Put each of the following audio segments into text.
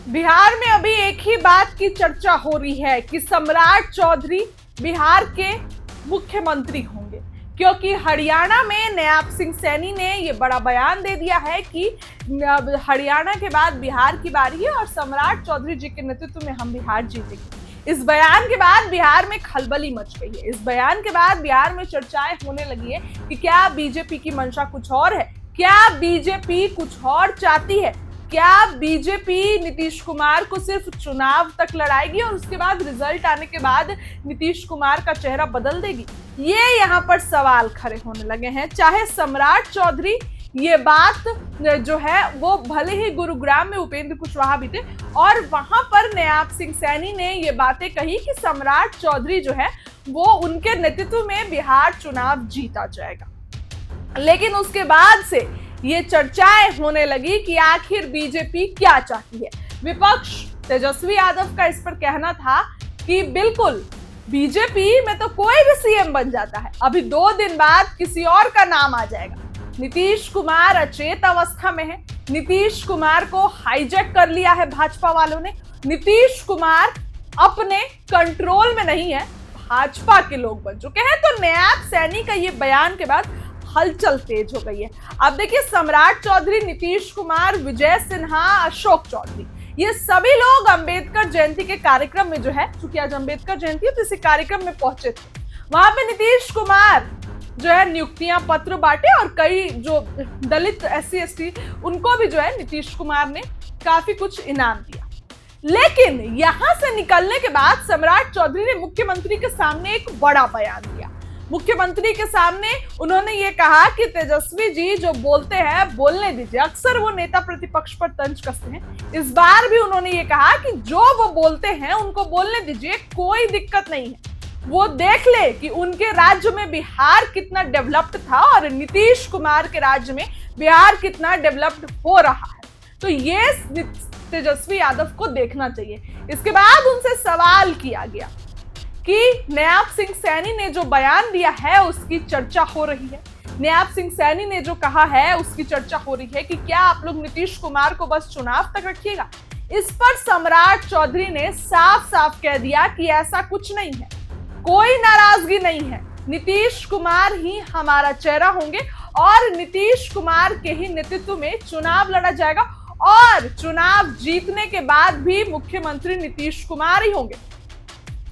बिहार में अभी एक ही बात की चर्चा हो रही है कि सम्राट चौधरी बिहार के मुख्यमंत्री होंगे, क्योंकि हरियाणा में नयाब सिंह सैनी ने ये बड़ा बयान दे दिया है कि हरियाणा के बाद बिहार की बारी है और सम्राट चौधरी जी के नेतृत्व में हम बिहार जीतेंगे। इस बयान के बाद बिहार में खलबली मच गई है। इस बयान के बाद बिहार में चर्चाएं होने लगी है कि क्या बीजेपी की मंशा कुछ और है, क्या बीजेपी कुछ और चाहती है, क्या बीजेपी नीतीश कुमार को सिर्फ चुनाव तक लड़ाएगी और उसके बाद रिजल्ट आने के बाद नीतीश कुमार का चेहरा बदल देगी। ये यहाँ पर सवाल खड़े होने लगे हैं। चाहे सम्राट चौधरी ये बात जो है वो भले ही गुरुग्राम में उपेंद्र कुशवाहा भी थे और वहां पर नयाब सिंह सैनी ने ये बातें कही कि सम्राट चौधरी जो है वो उनके नेतृत्व में बिहार चुनाव जीता जाएगा, लेकिन उसके बाद से ये चर्चाएं होने लगी कि आखिर बीजेपी क्या चाहती है। विपक्ष तेजस्वी यादव का इस पर कहना था कि बिल्कुल बीजेपी में तो कोई भी सीएम बन जाता है, अभी 2 दिन बाद किसी और का नाम आ जाएगा। नीतीश कुमार अचेत अवस्था में है, नीतीश कुमार को हाईजैक कर लिया है भाजपा वालों ने, नीतीश कुमार अपने कंट्रोल में नहीं है, भाजपा के लोग बन चुके हैं। तो नयाब सैनी का ये बयान के बाद हलचल तेज हो गई है। अब देखिए, सम्राट चौधरी, नीतीश कुमार, विजय सिन्हा, अशोक चौधरी, ये सभी लोग अंबेडकर जयंती के कार्यक्रम में जो है, चूंकि आज अंबेडकर जयंती है तो इसी कार्यक्रम में पहुंचे थे। वहां पे नीतीश कुमार जो है नियुक्तियां पत्र बांटे और कई जो दलित SC ST उनको भी जो है नीतीश कुमार ने काफी कुछ इनाम दिया। लेकिन यहां से निकलने के बाद सम्राट चौधरी ने मुख्यमंत्री के सामने एक बड़ा बयान दिया। मुख्यमंत्री के सामने उन्होंने ये कहा कि तेजस्वी जी जो बोलते हैं बोलने दीजिए, अक्सर वो नेता प्रतिपक्ष पर तंज कसते हैं। इस बार भी उन्होंने ये कहा कि जो वो बोलते हैं उनको बोलने दीजिए, कोई दिक्कत नहीं है, वो देख ले कि उनके राज्य में बिहार कितना डेवलप्ड था और नीतीश कुमार के राज्य में बिहार कितना डेवलप्ड हो रहा है। तो ये तेजस्वी यादव को देखना चाहिए। इसके बाद उनसे सवाल किया गया कि नयाब सिंह सैनी ने जो बयान दिया है उसकी चर्चा हो रही है, नयाब सिंह सैनी ने जो कहा है उसकी चर्चा हो रही है कि क्या आप लोग नीतीश कुमार को बस चुनाव तक रखिएगा। इस पर सम्राट चौधरी ने साफ साफ कह दिया कि ऐसा कुछ नहीं है, कोई नाराजगी नहीं है, नीतीश कुमार ही हमारा चेहरा होंगे और नीतीश कुमार के ही नेतृत्व में चुनाव लड़ा जाएगा और चुनाव जीतने के बाद भी मुख्यमंत्री नीतीश कुमार ही होंगे।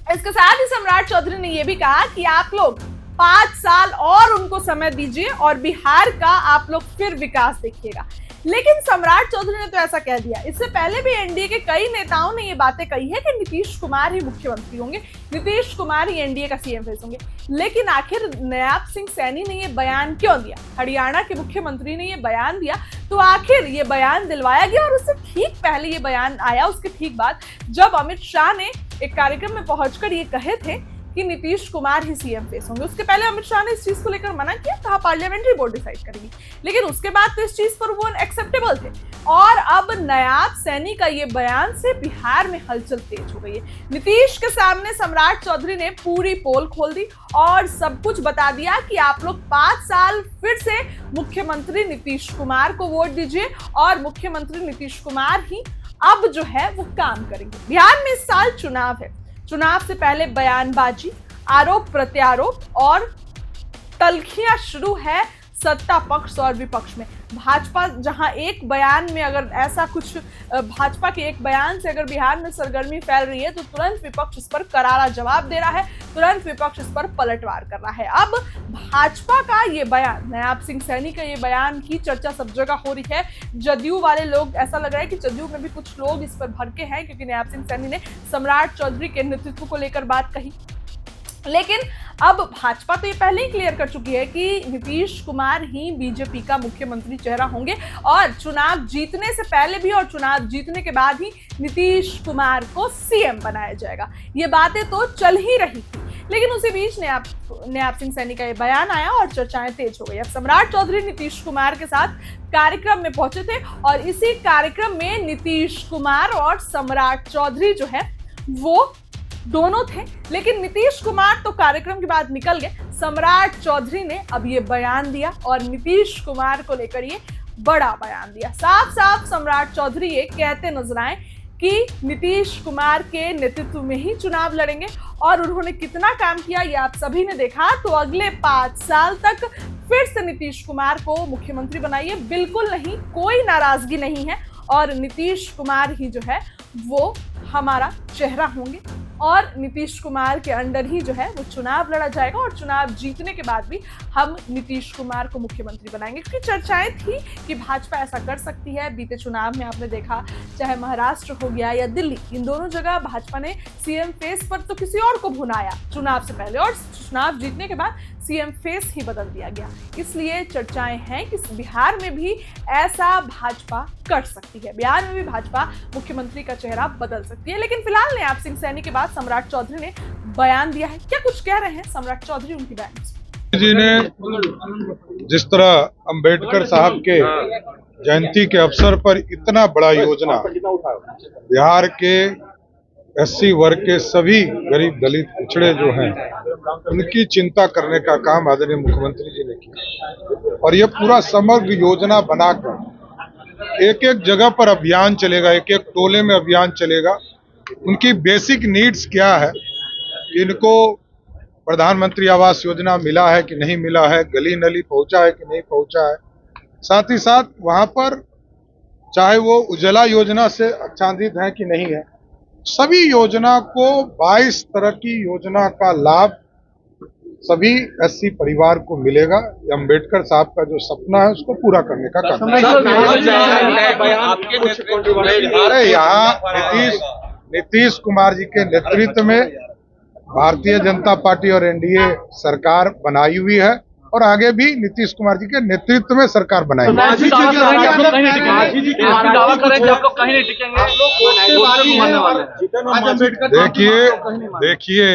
इसके साथ ही सम्राट चौधरी ने यह भी कहा कि आप लोग 5 साल और उनको समय दीजिए और बिहार का आप लोग फिर विकास देखिएगा। लेकिन सम्राट चौधरी ने तो ऐसा कह दिया। इससे पहले भी एनडीए के कई नेताओं ने ये बातें कही है कि नीतीश कुमार ही मुख्यमंत्री होंगे, नीतीश कुमार ही एनडीए का सीएम फेस होंगे। लेकिन आखिर नयाब सिंह सैनी ने ये बयान क्यों दिया, हरियाणा के मुख्यमंत्री ने ये बयान दिया, तो आखिर ये बयान दिलवाया गया और उससे ठीक पहले ये बयान आया, उसके ठीक बाद जब अमित शाह ने एक कार्यक्रम में पहुंचकर ये कहे थे कि नीतीश कुमार ही सीएम फेस होंगे। उसके पहले अमित शाह ने इस चीज को लेकर मना किया, कहा पार्लियामेंट्री बोर्ड डिसाइड करेगी, लेकिन उसके बाद तो इस चीज पर वो एक्सेप्टेबल थे। और अब नयाब सैनी का ये बयान से बिहार में हलचल तेज हो गई है। नीतीश के सामने सम्राट चौधरी ने पूरी पोल खोल दी और सब कुछ बता दिया कि आप लोग 5 साल फिर से मुख्यमंत्री नीतीश कुमार को वोट दीजिए और मुख्यमंत्री नीतीश कुमार ही अब जो है वो काम करेंगे। बिहार में इस साल चुनाव है, चुनाव से पहले बयानबाजी, आरोप प्रत्यारोप और तल्खियां शुरू है सत्ता पक्ष और विपक्ष में। भाजपा जहां एक बयान में अगर ऐसा कुछ, भाजपा के एक बयान से अगर बिहार में सरगर्मी फैल रही है तो तुरंत विपक्ष इस पर करारा जवाब दे रहा है, तुरंत विपक्ष इस पर पलटवार कर रहा है। अब भाजपा का ये बयान, नयाब सिंह सैनी का ये बयान की चर्चा सब जगह हो रही है। जदयू वाले लोग, ऐसा लग रहा है कि जदयू में भी कुछ लोग इस पर भड़के हैं क्योंकि नयाब सिंह सैनी ने सम्राट चौधरी के नेतृत्व को लेकर बात कही। लेकिन अब भाजपा तो ये पहले ही क्लियर कर चुकी है कि नीतीश कुमार ही बीजेपी का मुख्यमंत्री चेहरा होंगे और चुनाव जीतने से पहले भी और चुनाव जीतने के बाद ही नीतीश कुमार को सीएम बनाया जाएगा। ये बातें तो चल ही रही थी, लेकिन उसी बीच नयाब सिंह सैनी का ये बयान आया और चर्चाएं तेज हो गई। अब सम्राट चौधरी नीतीश कुमार के साथ कार्यक्रम में पहुंचे थे और इसी कार्यक्रम में नीतीश कुमार और सम्राट चौधरी जो है वो दोनों थे, लेकिन नीतीश कुमार तो कार्यक्रम के बाद निकल गए। सम्राट चौधरी ने अब ये बयान दिया और नीतीश कुमार को लेकर ये बड़ा बयान दिया। साफ साफ सम्राट चौधरी ये कहते नजर आए कि नीतीश कुमार के नेतृत्व में ही चुनाव लड़ेंगे और उन्होंने कितना काम किया ये आप सभी ने देखा। तो अगले 5 साल तक फिर से नीतीश कुमार को मुख्यमंत्री बनाइए, बिल्कुल नहीं, कोई नाराजगी नहीं है और नीतीश कुमार ही जो है वो हमारा चेहरा होंगे और नीतीश कुमार के अंडर ही जो है वो चुनाव लड़ा जाएगा और चुनाव जीतने के बाद भी हम नीतीश कुमार को मुख्यमंत्री बनाएंगे। क्योंकि चर्चाएं थी कि भाजपा ऐसा कर सकती है। बीते चुनाव में आपने देखा, चाहे महाराष्ट्र हो गया या दिल्ली, इन दोनों जगह भाजपा ने सीएम फेस पर तो किसी और को भुनाया चुनाव से पहले और चुनाव जीतने के बाद सीएम फेस ही बदल दिया गया। इसलिए चर्चाएं हैं कि बिहार में भी ऐसा भाजपा कर सकती है, बिहार में भी भाजपा मुख्यमंत्री का चेहरा बदल सकती है। लेकिन फिलहाल नयाब सिंह सैनी के बाद सम्राट चौधरी ने बयान दिया है। क्या कुछ कह रहे हैं सम्राट चौधरी उनकी बयान जी ने जिस तरह अंबेडकर साहब के जयंती के अवसर पर इतना बड़ा योजना बिहार के एससी वर्ग के सभी गरीब दलित पिछड़े जो हैं उनकी चिंता करने का काम आदरणीय मुख्यमंत्री जी ने किया और ये पूरा समग्र योजना बनाकर एक एक जगह पर अभियान चलेगा, एक एक टोले में अभियान चलेगा। उनकी बेसिक नीड्स क्या है, इनको प्रधानमंत्री आवास योजना मिला है कि नहीं मिला है, गली नली पहुंचा है कि नहीं पहुंचा है, साथ ही साथ वहां पर चाहे वो उज्ज्वला योजना से आच्छादित है कि नहीं है, सभी योजना को 22 तरह की योजना का लाभ सभी एससी परिवार को मिलेगा। अम्बेडकर साहब का जो सपना है उसको पूरा करने का काम। अरे यहाँ नीतीश कुमार जी के नेतृत्व में भारतीय जनता पार्टी और एनडीए सरकार बनाई हुई है और आगे भी नीतीश कुमार जी के नेतृत्व में सरकार बनाएगी। देखिए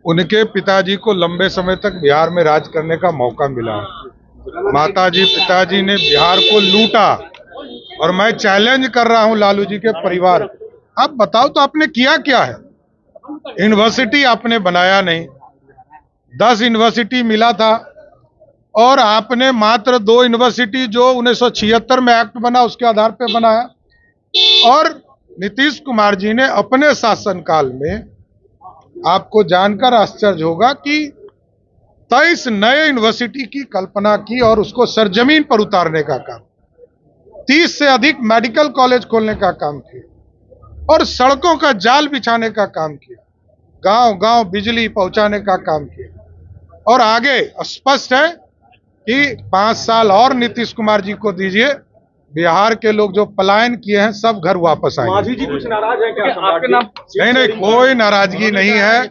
उनके पिताजी को लंबे समय तक बिहार में राज करने का मौका मिला, माताजी पिताजी ने बिहार को लूटा और मैं चैलेंज कर रहा हूं लालू जी के परिवार, आप बताओ तो आपने किया क्या है? यूनिवर्सिटी आपने बनाया नहीं, 10 यूनिवर्सिटी मिला था और आपने मात्र 2 यूनिवर्सिटी जो 1976 में एक्ट बना उसके आधार पर बनाया। और नीतीश कुमार जी ने अपने शासनकाल में, आपको जानकर आश्चर्य होगा कि 23 नए यूनिवर्सिटी की कल्पना की और उसको सरजमीन पर उतारने का काम, 30 से अधिक मेडिकल कॉलेज खोलने का काम किया और सड़कों का जाल बिछाने का काम किया, गांव-गांव बिजली पहुंचाने का काम किया। और आगे स्पष्ट है कि 5 साल और नीतीश कुमार जी को दीजिए, बिहार के लोग जो पलायन किए हैं सब घर वापस आएंगे। मांझी जी कुछ नाराज हैं क्या आपके नाम? नहीं, कोई नाराजगी नहीं है,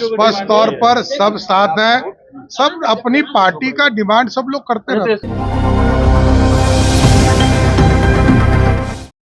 स्पष्ट तौर पर सब साथ हैं, सब अपनी पार्टी का डिमांड सब लोग करते रहते हैं।